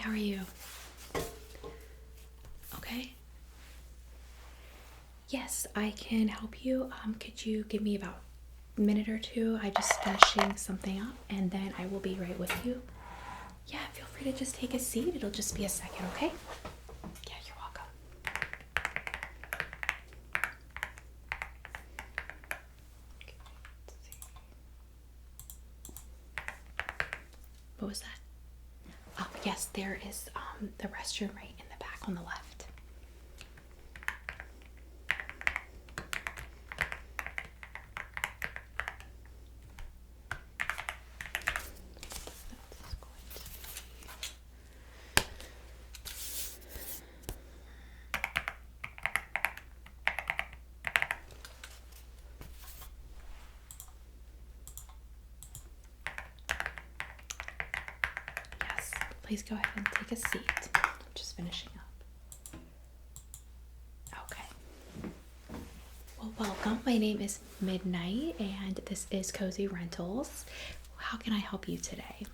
How are you? Okay. Yes, I can help you. Could you give me about a minute or two? I just finishing something up and then I will be right with you. Yeah, feel free to just take a seat. It'll just be a second, okay? Yeah, you're welcome. What was that? Yes, there is the restroom right in the back on the left. Yes, please go ahead and take a seat. I'm just finishing up. Okay. Well, welcome. My name is Midnight and this is Cozy Rentals. How can I help you today?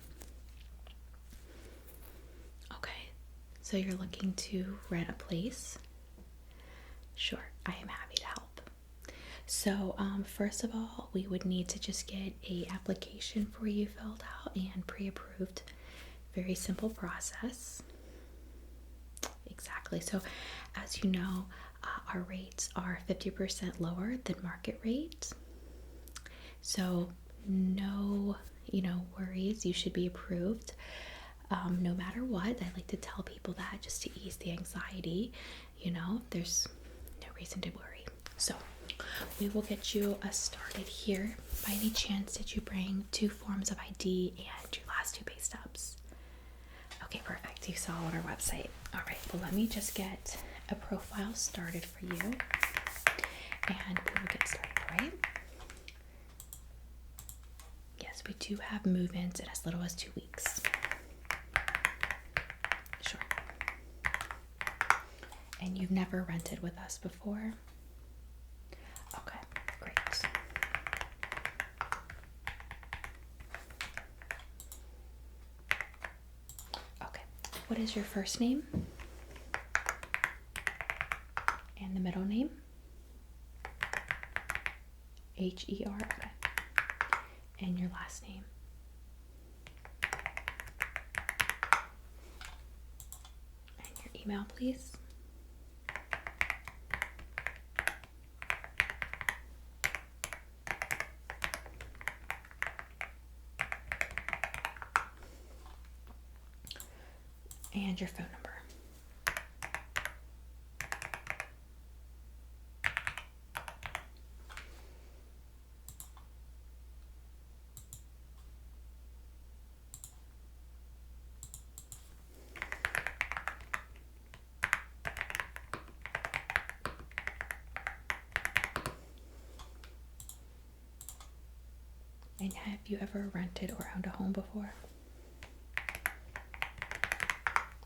Okay. So you're looking to rent a place? Sure, I am happy to help. So, first of all, we would need to just get a application for you filled out and pre-approved. Very simple process. Exactly. So, as you know, our rates are 50% lower than market rate. So, no, worries. You should be approved. No matter what, I like to tell people that just to ease the anxiety. There's no reason to worry. So, we will get you started here. By any chance, did you bring 2 forms of ID and your last 2 pay stubs? Okay, perfect. You saw on our website. All right, well, let me just get a profile started for you and we will get started, all right? Yes, we do have move-ins in as little as 2 weeks. Sure. And you've never rented with us before? Okay, great. Okay, what is your first name? And the middle name? H-E-R, okay. And your last name? And your email, please? And your phone number. And have you ever rented or owned a home before?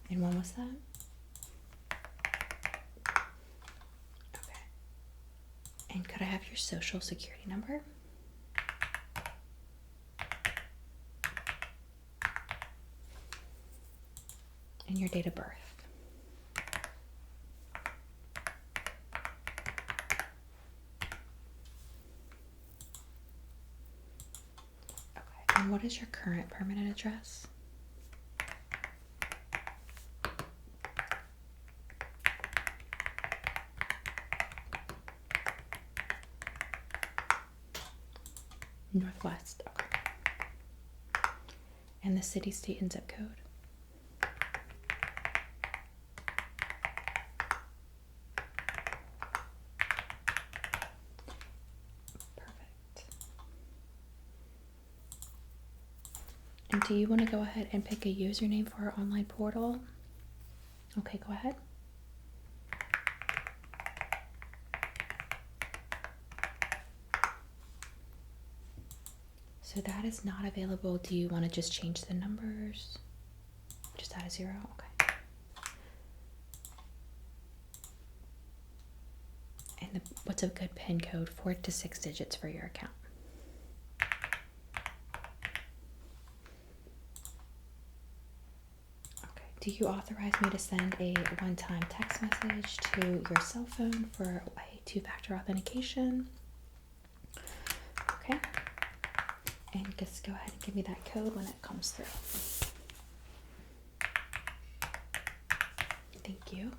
And when was that? Okay. And could I have your social security number? And your date of birth? Okay. And what is your current permanent address? Northwest, okay. And the city, state, and zip code? Perfect. And do you want to go ahead and pick a username for our online portal? Okay, go ahead. So that is not available. Do you want to just change the numbers? Just add a 0? Okay. And what's a good PIN code? 4 to 6 digits for your account. Okay. Do you authorize me to send a one-time text message to your cell phone for a two-factor authentication? Okay. And just go ahead and give me that code when it comes through. Thank you.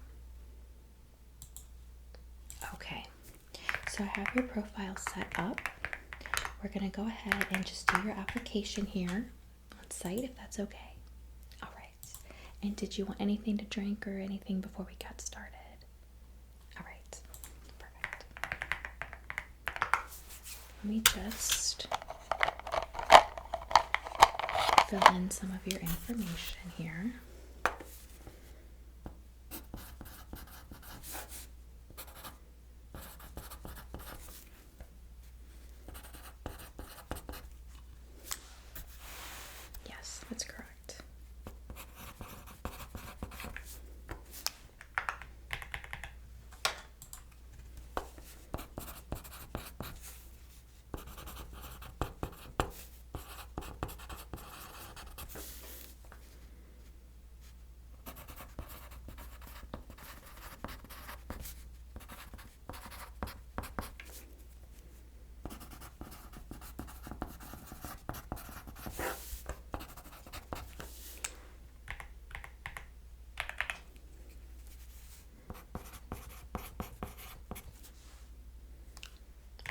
Okay. So I have your profile set up. We're going to go ahead and just do your application here on site, if that's okay. All right. And did you want anything to drink or anything before we got started? All right. Perfect. Let me just fill in some of your information here. Yes, that's correct.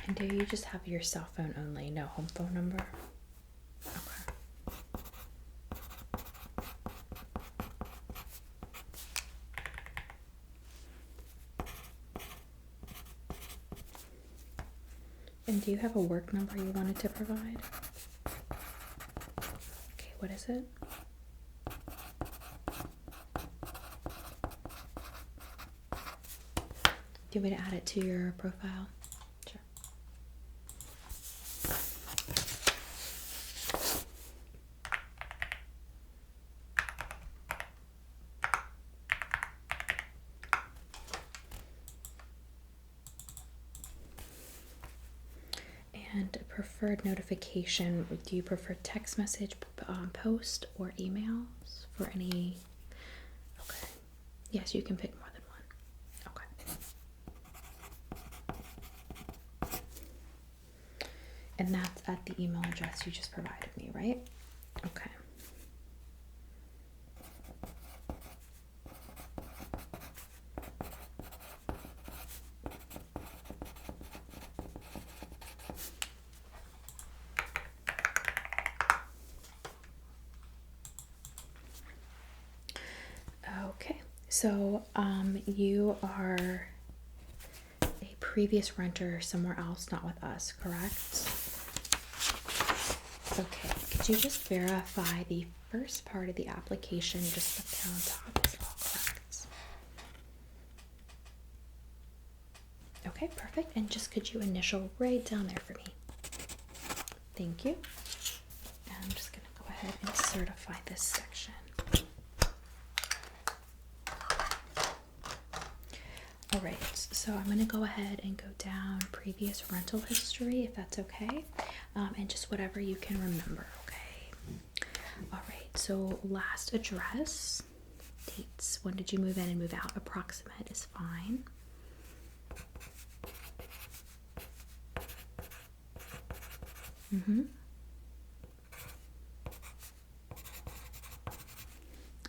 And do you just have your cell phone only, no home phone number? Okay. And do you have a work number you wanted to provide? Okay, what is it? Do you want me to add it to your profile? Sure. And preferred notification, do you prefer text message, post, or emails for any? Okay. Yes, you can pick more than one. Okay. And that's at the email address you just provided me, right? Okay. Okay, so you are a previous renter somewhere else, not with us, correct? Okay, could you just verify the first part of the application, just up there on top, is all correct? Okay, perfect. And just could you initial right down there for me? Thank you. And I'm just gonna go ahead and certify this section. All right, so I'm going to go ahead and go down previous rental history, if that's okay, and just whatever you can remember, okay? All right, so last address, dates, when did you move in and move out? Approximate is fine.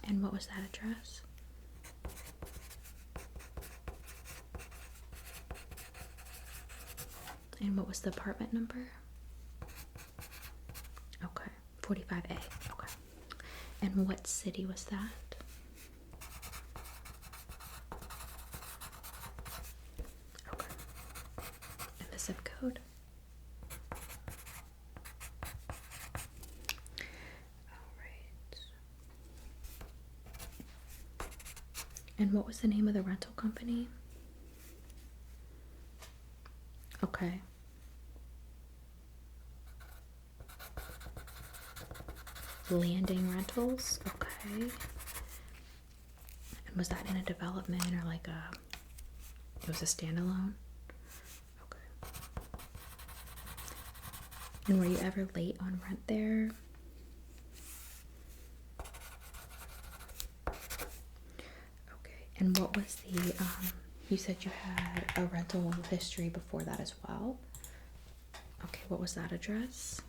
And what was that address? And what was the apartment number? Okay, 45A. Okay. And what city was that? Okay. And the zip code? All right. And what was the name of the rental company? Okay. Landing Rentals. Okay. And was that in a development or like it was a standalone? Okay. And were you ever late on rent there? And what was the, you said you had a rental history before that as well? Okay, what was that address?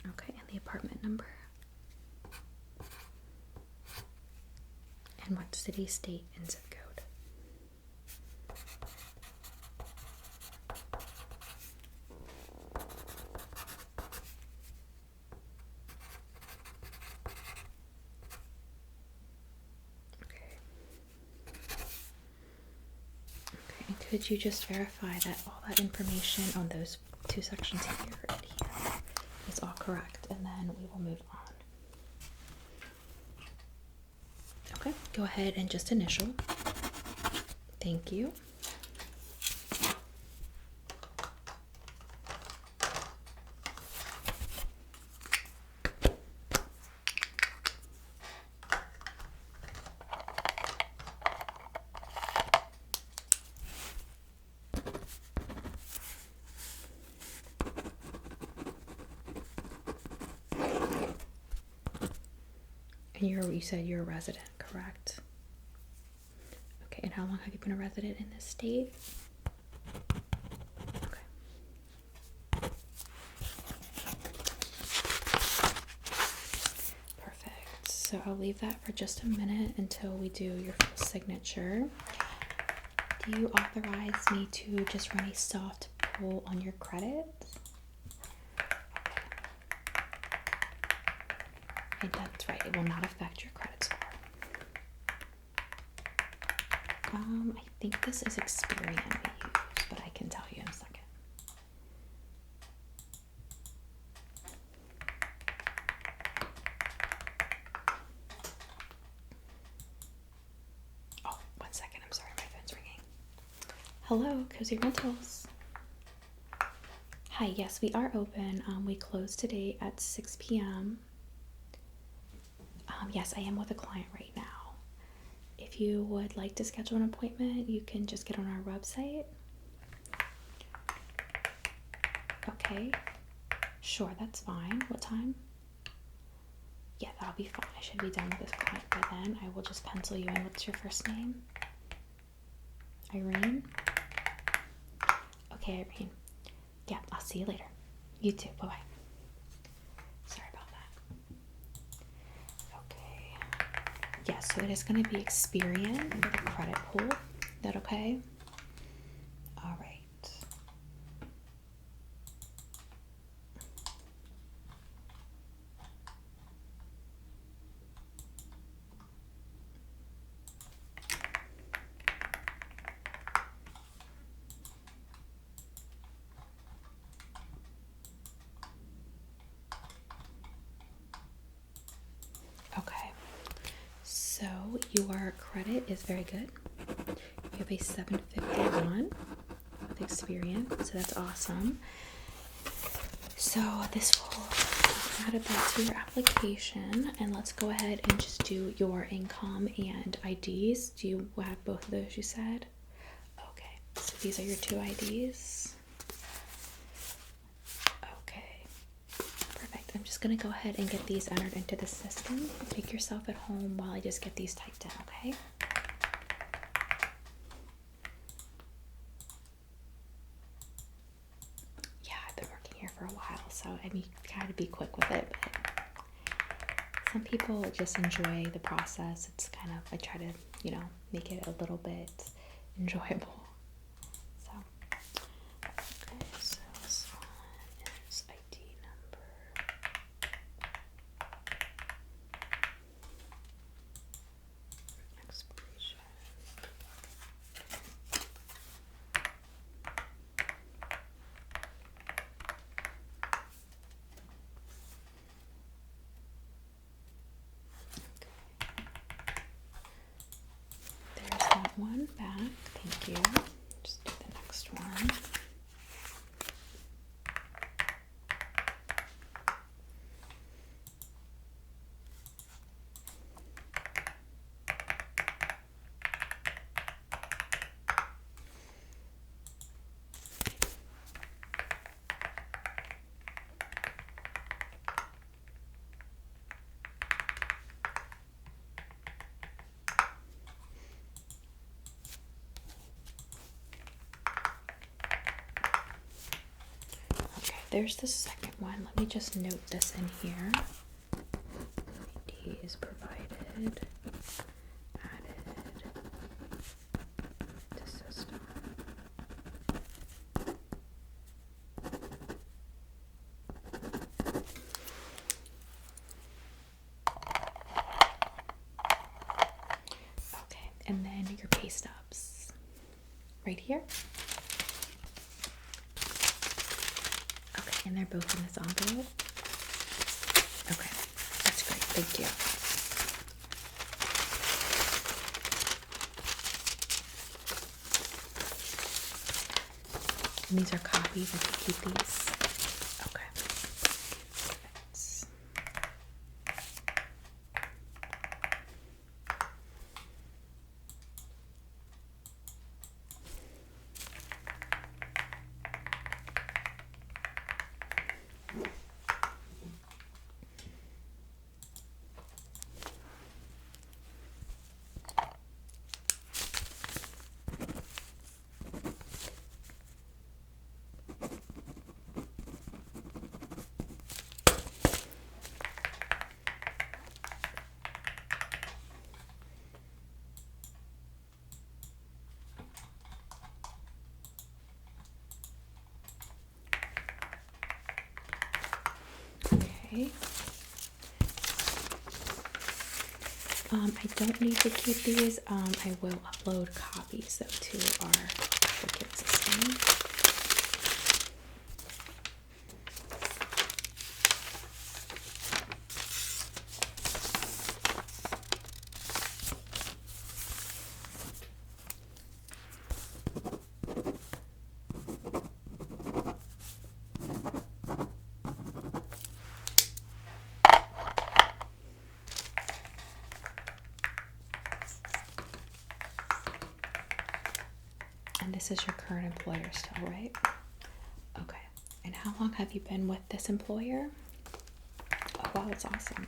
Okay, and the apartment number? And what city, state, and zip code? Okay, could you just verify that all that information on those two sections here and here is all correct, and then we will move on. Okay, go ahead and just initial. Thank you. And you said you're a resident, correct? Okay, and how long have you been a resident in this state? Okay. Perfect. So I'll leave that for just a minute until we do your full signature. Do you authorize me to just run a soft pull on your credit? And that's right, it will not affect your credit score. I think this is Experian we use, but I can tell you in a second. Oh, 1 second, I'm sorry, my phone's ringing. Hello, Cozy Rentals. Hi, yes, we are open. We close today at 6 p.m. Yes, I am with a client right now. If you would like to schedule an appointment, you can just get on our website. Okay, sure, that's fine. What time? Yeah, that'll be fine. I should be done with this client by then. I will just pencil you in. What's your first name? Irene? Okay, Irene. Yeah, I'll see you later. You too. Bye-bye. Sorry about that. Okay. Yeah, so it is going to be Experian for the credit pool. Is that okay? All right. Okay, so your credit is very good. You have a 751 with Experian, so that's awesome. So this will add it back to your application, and let's go ahead and just do your income and IDs. Do you have both of those, you said? Okay, so these are your two IDs. Okay, perfect. I'm just gonna go ahead and get these entered into the system. Make yourself at home while I just get these typed in, okay? Yeah, I've been working here for a while, so I mean, try to be quick with it, but some people just enjoy the process. It's kind of, I try to, make it a little bit enjoyable. So, okay, so this one is ID number. Expiration. There's that one back. Thank you. there's the second one. Let me just note this in here. ID is provided, added to system. Okay, and then your pay stubs right here. Okay, and they're both in this envelope. Okay, that's great. Thank you. And these are copies. I can keep these. Okay. Perfect. Okay. I don't need to keep these. I will upload copies though to our applicant system. And this is your current employer still, right? Okay. And how long have you been with this employer? Oh, wow, that's awesome.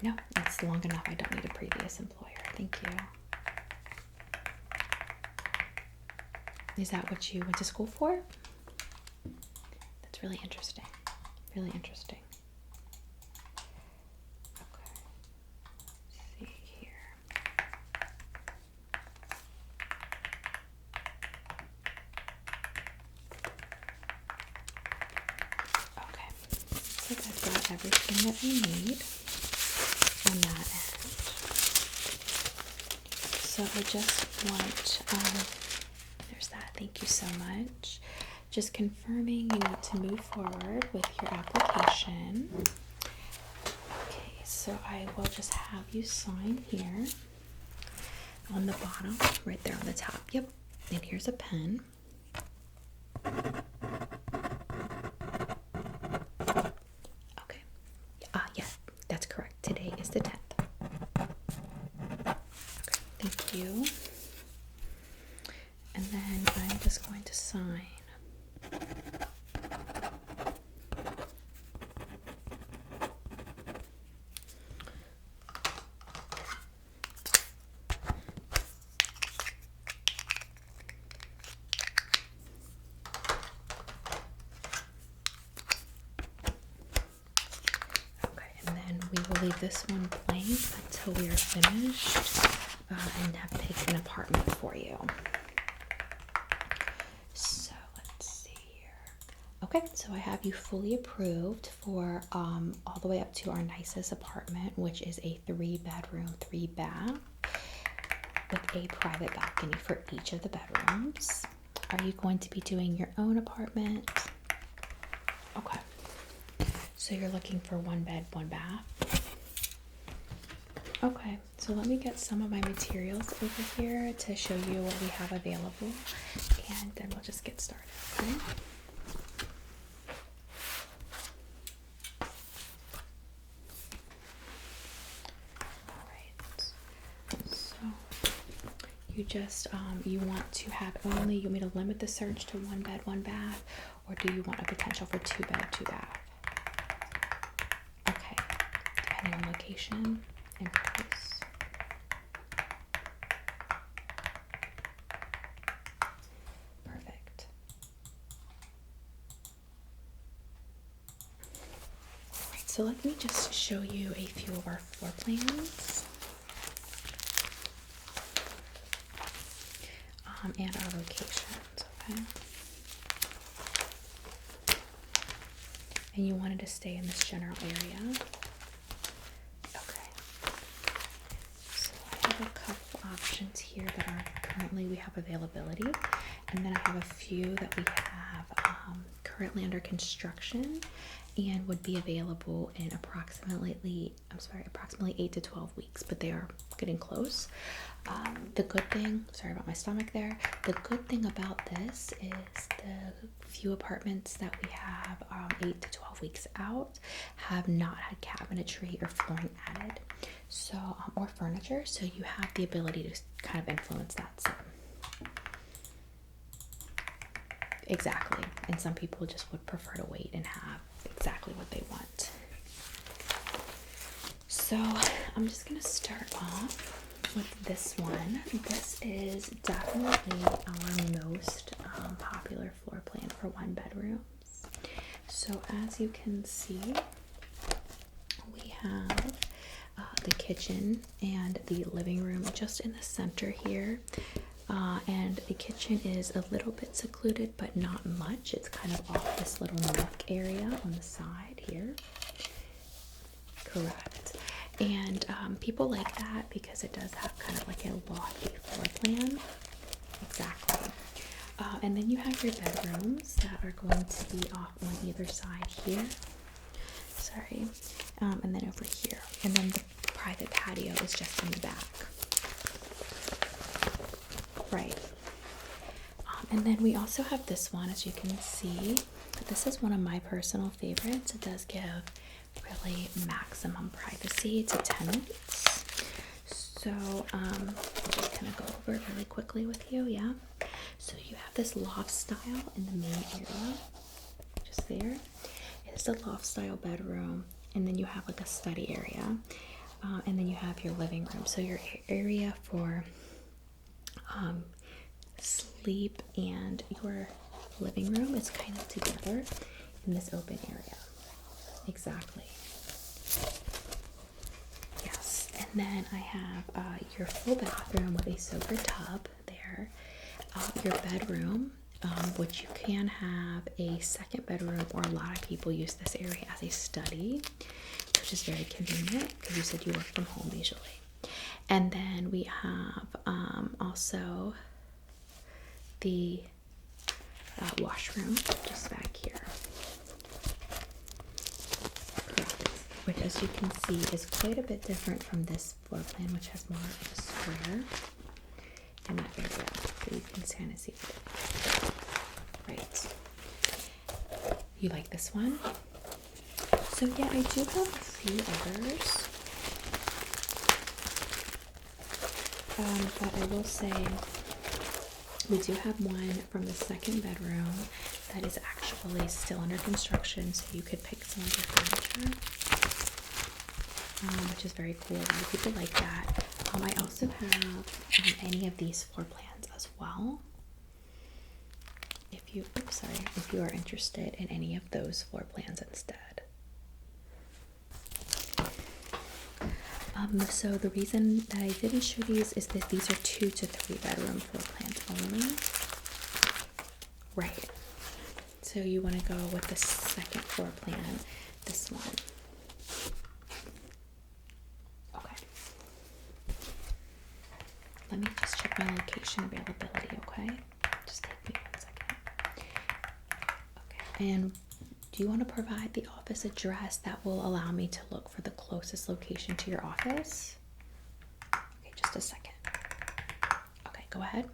No, that's long enough. I don't need a previous employer. Thank you. Is that what you went to school for? That's really interesting. Really interesting. Okay. Let's see here. Okay. So I've got everything that we need on that end. So I just want, there's that. Thank you so much. Just confirming you need to move forward with your application. Okay, so I will just have you sign here on the bottom, right there on the top. Yep. And here's a pen. Okay. Yeah, that's correct. Today is the 10th. Okay, thank you. And then I'm just going to sign. We will leave this one blank until we are finished and have picked an apartment for you. So let's see here. Okay, so I have you fully approved for all the way up to our nicest apartment, which is a 3-bedroom, 3-bath with a private balcony for each of the bedrooms. Are you going to be doing your own apartment? Okay. So you're looking for 1 bed, 1 bath? Okay, so let me get some of my materials over here to show you what we have available, and then we'll just get started, okay? Alright, so you just, you want to have only, you want me to limit the search to 1 bed, 1 bath, or do you want a potential for 2 bed, 2 bath? Okay, depending on location and price. Perfect. so let me just show you a few of our floor plans and our locations, okay? And you wanted to stay in this general area. Okay. So I have a couple options here that are currently we have availability. And then I have a few that we have currently under construction and would be available in approximately 8 to 12 weeks, but they are getting close. The good thing, sorry about my stomach there, the good thing about this is the few apartments that we have 8 to 12 weeks out have not had cabinetry or flooring added, so or furniture, so you have the ability to kind of influence that some. Exactly, and some people just would prefer to wait and have exactly what they want. So I'm just gonna start off with this one. This is definitely our most popular floor plan for 1-bedrooms. So as you can see, we have the kitchen and the living room just in the center here. And the kitchen is a little bit secluded, but not much. It's kind of off this little nook area on the side here. Correct. And people like that because it does have kind of like a lofty floor plan. Exactly. And then you have your bedrooms that are going to be off on either side here. Sorry. And then over here. And then the private patio is just in the back. Right. And then we also have this one, as you can see. This is one of my personal favorites. It does give really maximum privacy to tenants. So I'm just gonna go over it really quickly with you. Yeah. So you have this loft style in the main area, just there. It is a loft style bedroom, and then you have like a study area, and then you have your living room. So your area for sleep and your living room is kind of together in this open area. Exactly. Yes. And then I have your full bathroom with a soaker tub there. Your bedroom, which you can have a second bedroom, or a lot of people use this area as a study, which is very convenient because you said you work from home usually. And then we have also the washroom just back here, which, as you can see, is quite a bit different from this floor plan, which has more of a square in that area, so you can kind of see it. Right. You like this one? So yeah, I do have a few others. But I will say we do have one from the second bedroom that is actually still under construction, so you could pick some of your furniture, which is very cool. A lot of people like that. I also have any of these floor plans as well. If you are interested in any of those floor plans instead. So the reason that I didn't show these is that these are 2 to 3 bedroom floor plans only. Right. So you want to go with the second floor plan, this one. Okay. Let me just check my location availability, okay? Just take me 1 second. Okay. And do you want to provide the office address that will allow me to look for the closest location to your office? Okay, just a second. Okay, go ahead.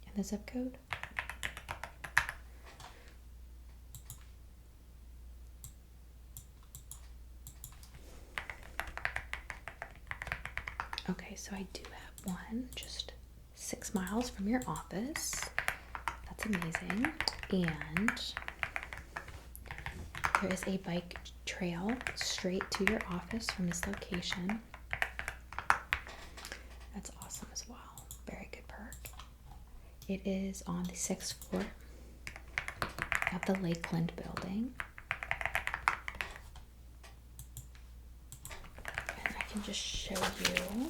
And the zip code? Okay, so I do have one just 6 miles from your office. That's amazing. And there is a bike trail straight to your office from this location. That's awesome as well. Very good perk. It is on the 6th floor of the Lakeland building. And I can just show you.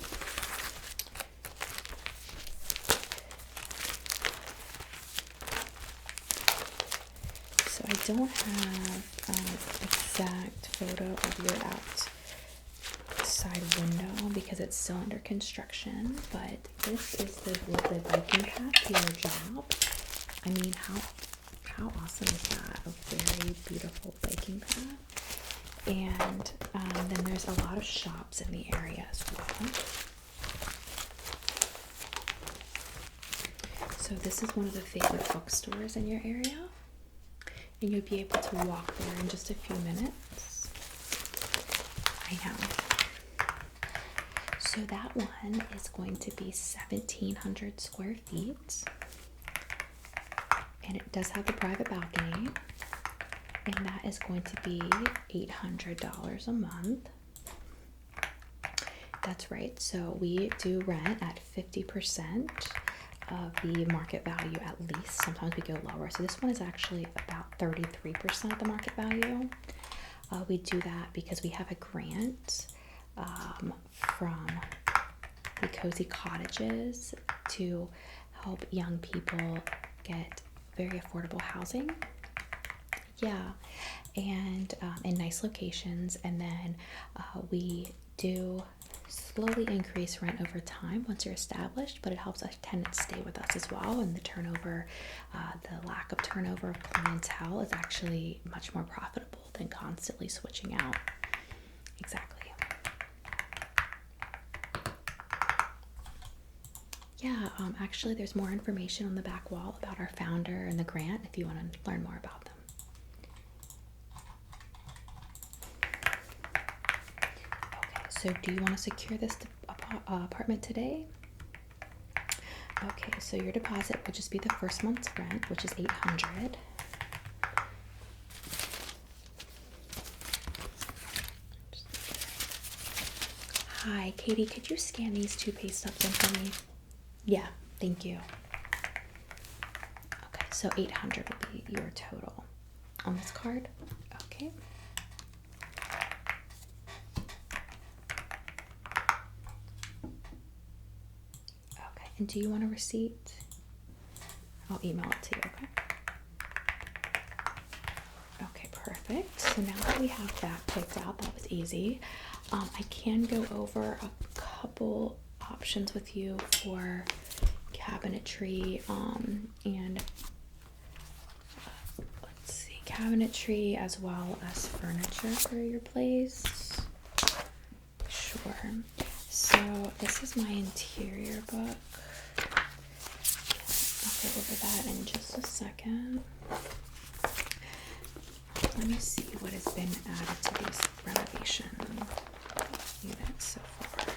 So I don't have an exact photo of your outside window because it's still under construction, but this is the lovely biking path to your job. I mean, how awesome is that? A very beautiful biking path. And then there's a lot of shops in the area as well. So this is one of the favorite bookstores in your area. And you'll be able to walk there in just a few minutes. I know. So that one is going to be 1,700 square feet. And it does have a private balcony. And that is going to be $800 a month. That's right. So we do rent at 50% of the market value at least. Sometimes we go lower. So this one is actually about 33% of the market value. We do that because we have a grant from the Cozy Cottages to help young people get very affordable housing. Yeah, and in nice locations. And then we do slowly increase rent over time once you're established, but it helps our tenants stay with us as well. And the turnover, the lack of turnover of clientele is actually much more profitable than constantly switching out. Exactly. Yeah, actually there's more information on the back wall about our founder and the grant if you want to learn more about them. So do you want to secure this apartment today? Okay, so your deposit will just be the first month's rent, which is $800. Hi, Katie, could you scan these 2 pay stubs in for me? Yeah, thank you. Okay, so $800 will be your total on this card. Okay. And do you want a receipt? I'll email it to you, okay? Okay, perfect. So now that we have that picked out, that was easy. I can go over a couple options with you for cabinetry and let's see, cabinetry as well as furniture for your place. Sure. So this is my interior book. I'll go over that in just a second. Let me see what has been added to these renovation units so far.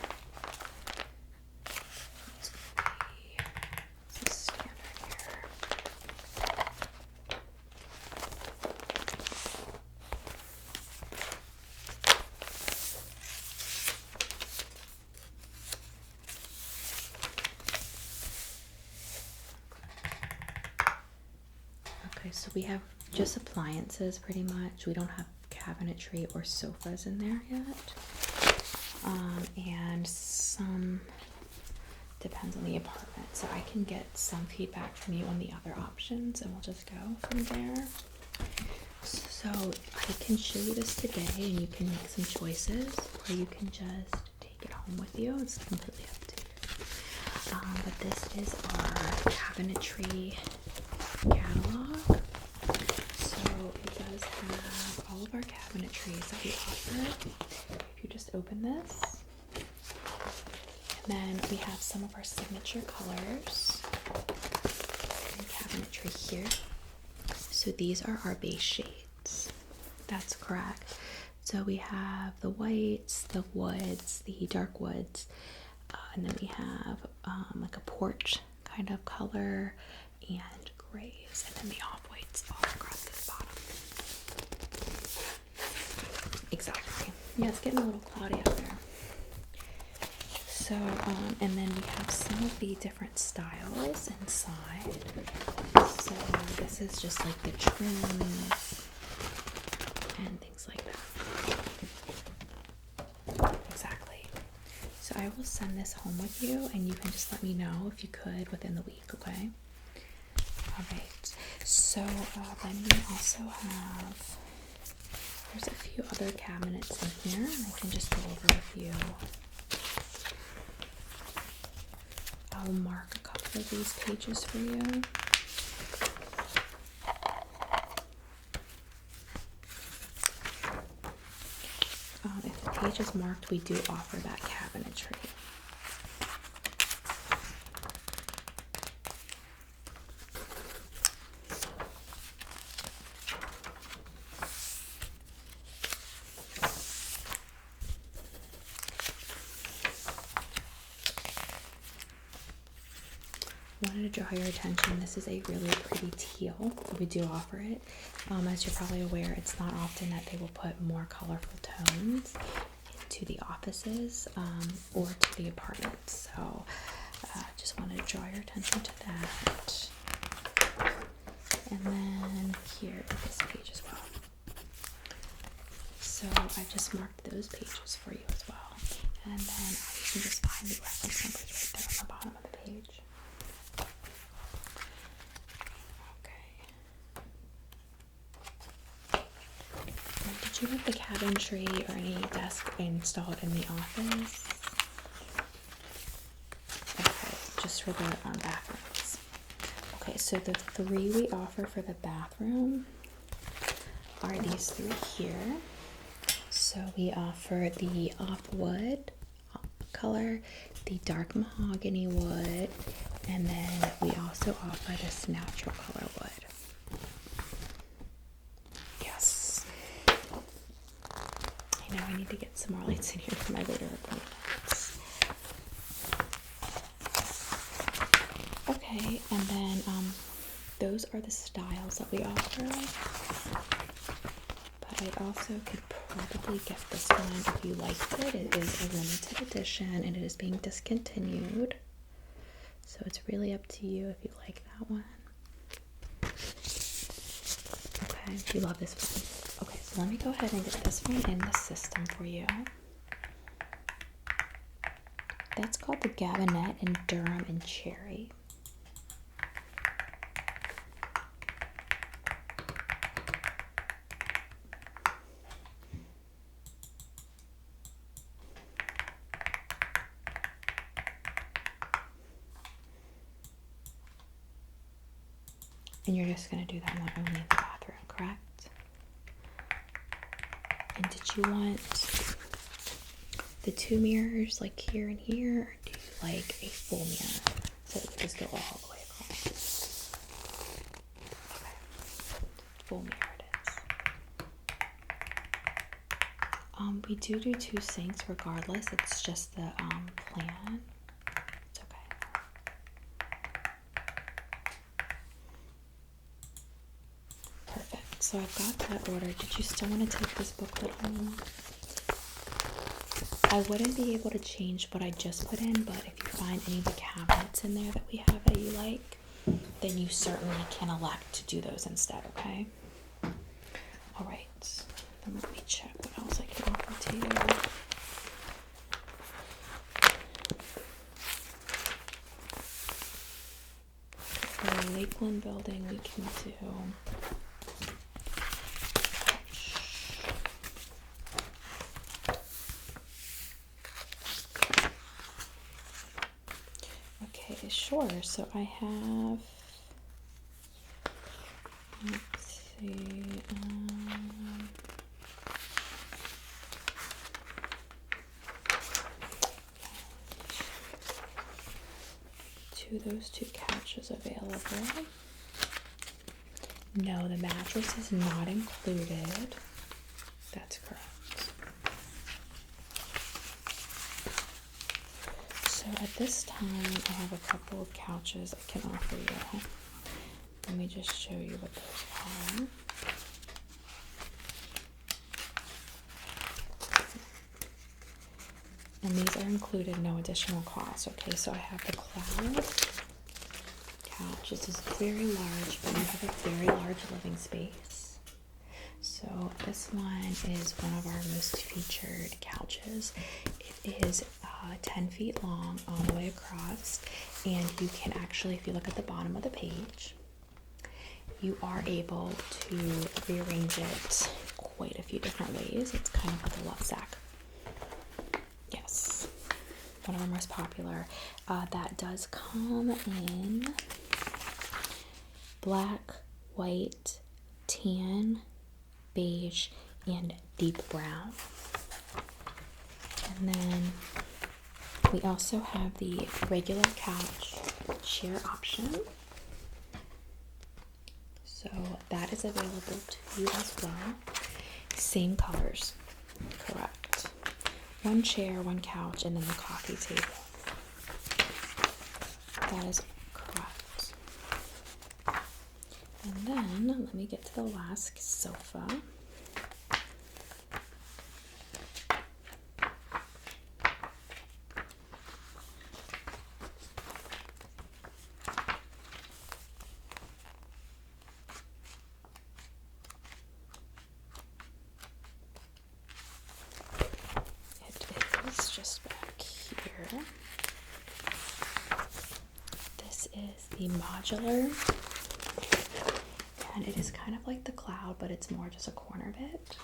It's going to be this standard here. Okay, so we have just appliances pretty much. We don't have cabinetry or sofas in there yet. And some depends on the apartment. So I can get some feedback from you on the other options and we'll just go from there. So I can show you this today and you can make some choices or you can just take it home with you. It's completely up to you. But this is our cabinetry catalog. So it does have all of our cabinetries that we offer. If you just open this, and then we have some of our signature colors and cabinetry here. So these are our base shades. That's correct. So we have the whites, the woods, the dark woods, and then we have like a porch kind of color and grays, and then the off-whites all across the bottom. Exactly. Yeah, it's getting a little cloudy out there. And then we have some of the different styles inside. So this is just like the trims and things like that. Exactly. So I will send this home with you, and you can just let me know if you could within the week, okay? All right. So then we also have, there's a few other cabinets in here, and I can just go over with you. I'll mark a couple of these pages for you. If the page is marked, we do offer that cabinetry. Wanted to draw your attention. This is a really pretty teal. We do offer it. As you're probably aware, it's not often that they will put more colorful tones into the offices or to the apartments. So just wanted to draw your attention to that. And then here, this page as well. So I just marked those pages for you as well. And then you can just find the reference numbers right there on the bottom of the page. Did you have the cabinetry or any desk installed in the office? Okay, just for the bathrooms. Okay, so the three we offer for the bathroom are these three here. So we offer the off-wood color, the dark mahogany wood, and then we also offer this natural color wood. Now I need to get some more lights in here for my later appointments. Okay, and then those are the styles that we offer. But I also could probably get this one if you liked it. It is a limited edition and it is being discontinued. So it's really up to you if you like that one. Okay, if you love this one. Okay, so let me go ahead and get this one in the system for you. That's called the Gabinet in Durham and Cherry. And you're just going to do that one only in the bathroom, correct? And did you want the two mirrors like here and here, or do you like a full mirror so it could just go all the way across? Okay, full mirror it is. We do two sinks regardless. It's just the plan. It's okay. Perfect. So I've got that ordered. Did you still want to take this booklet home? I wouldn't be able to change what I just put in, but if you find any of the cabinets in there that we have that you like, then you certainly can elect to do those instead, okay? All right, then let me check what else I can offer to you. For the Lakeland building, we can do... Sure, so I have, let's see, those two couches available. No, the mattress is not included. That's correct. So at this time, I have a couple of couches I can offer you. Let me just show you what those are. And these are included, no additional cost. Okay, so I have the cloud couch. This is very large, but you have a very large living space. So this one is one of our most featured couches. It is 10 feet long all the way across, and you can actually, if you look at the bottom of the page, you are able to rearrange it quite a few different ways. It's kind of like a love sack. Yes, one of our most popular. That does come in black, white, tan, beige, and deep brown. And then we also have the regular couch chair option. So that is available to you as well. Same colors, correct. One chair, one couch, and then the coffee table. That is correct. And then let me get to the last sofa. It is just back here. This is the modular. And it is kind of like the cloud, but it's more just a corner bit.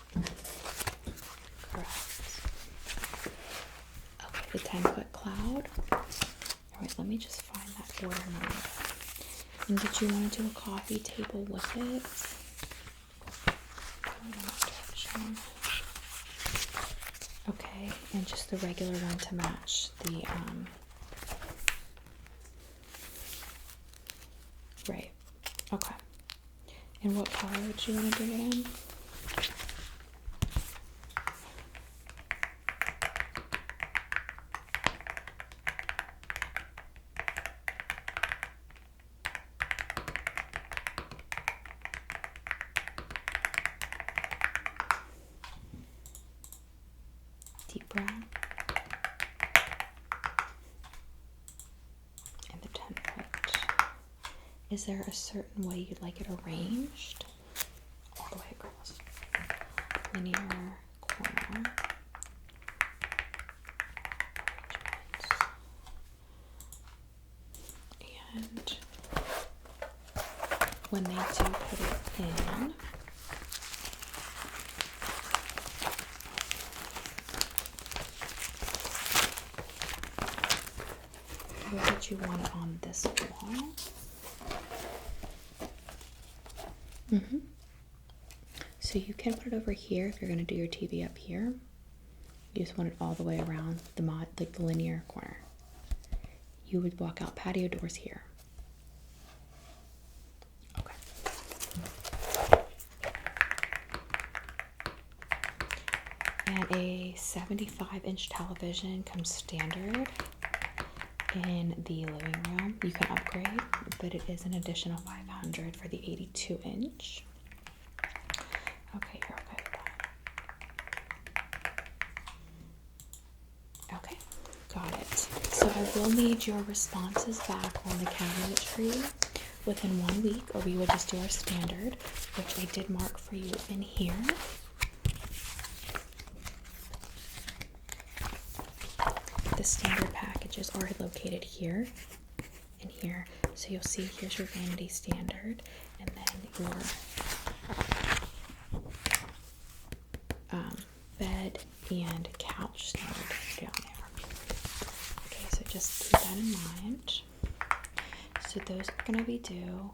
Correct. Okay, the 10-foot cloud. Alright, let me just find that order number. And did you want to do a coffee table with it? Okay, and just the regular one to match the, right, okay. And what color would you want to bring it in? Deep brown. And the 10-foot. Is there a certain way you'd like it arranged? All the way across. Linear corner. And when they do put it in, where would you want it on this wall? So you can put it over here if you're going to do your TV up here. You just want it all the way around the like the linear corner. You would walk out patio doors here. Okay. And a 75-inch television comes standard in the living room. You can upgrade, but it is an additional $500 for the 82-inch. Okay, you're okay with that. Okay, got it. So I will need your responses back on the cabinetry within 1 week, or we would just do our standard, which I did mark for you in here. The standard packages are located here and here. So you'll see here's your vanity standard, and then your bed and couch standard down there. Okay, so just keep that in mind. So those are going to be due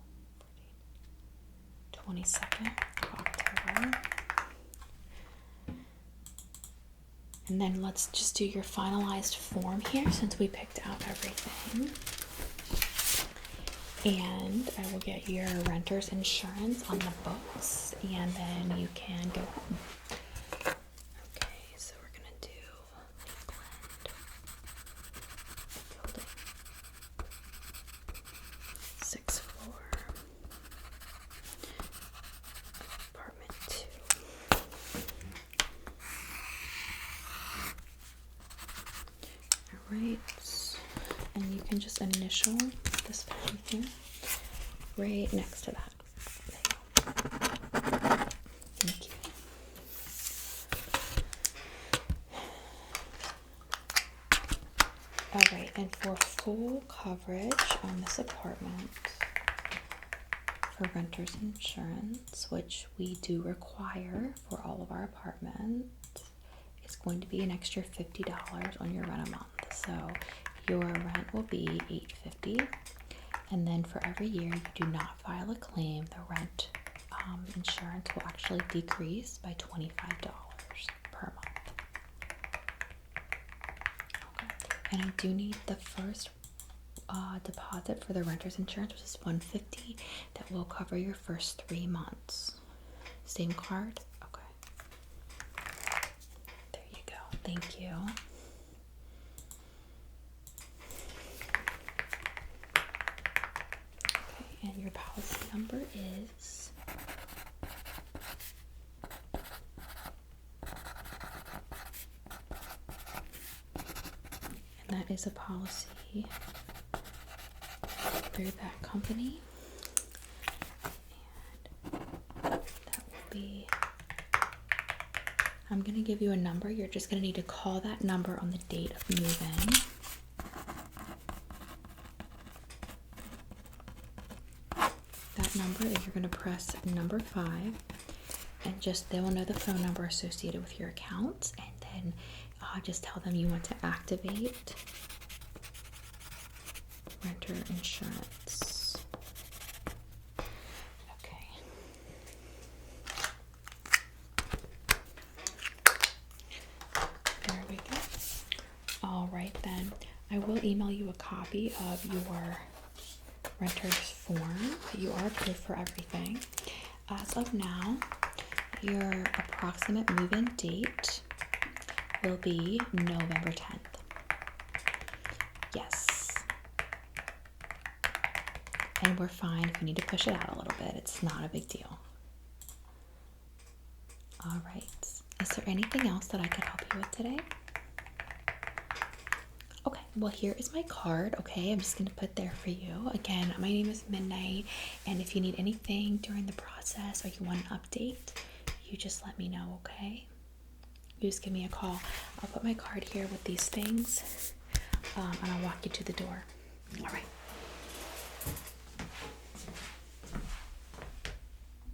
22nd of October. And then let's just do your finalized form here since we picked out everything. And I will get your renter's insurance on the books, and then you can go home. Okay, so we're gonna do building 6th floor, apartment 2. right. And you can just initial this pen here right next to that. There you go. Thank you. Alright, and for full coverage on this apartment, for renter's insurance, which we do require for all of our apartments, it's going to be an extra $50 on your rent a month. So your rent will be $850, and then for every year you do not file a claim, the rent insurance will actually decrease by $25 per month. Okay. And I do need the first deposit for the renter's insurance, which is $150. That will cover your first 3 months. Same card? Okay. There you go. Thank you. Okay, and your policy number is that is a policy through that company, and that will be, I'm going to give you a number. You're just going to need to call that number on the date of move-in. That number is, you're going to press number 5, and just, they will know the phone number associated with your account, and then just tell them you want to activate renter insurance. Okay. There we go. All right then. I will email you a copy of your renter's form. You are approved for everything. As of now, your approximate move-in date will be November 10th. Yes. And we're fine if you need to push it out a little bit. It's not a big deal. All right. Is there anything else that I could help you with today? Okay, well, here is my card. Okay, I'm just going to put there for you. Again, my name is Midnight, and if you need anything during the process or you want an update, you just let me know, okay? You just give me a call. I'll put my card here with these things, and I'll walk you to the door. All right.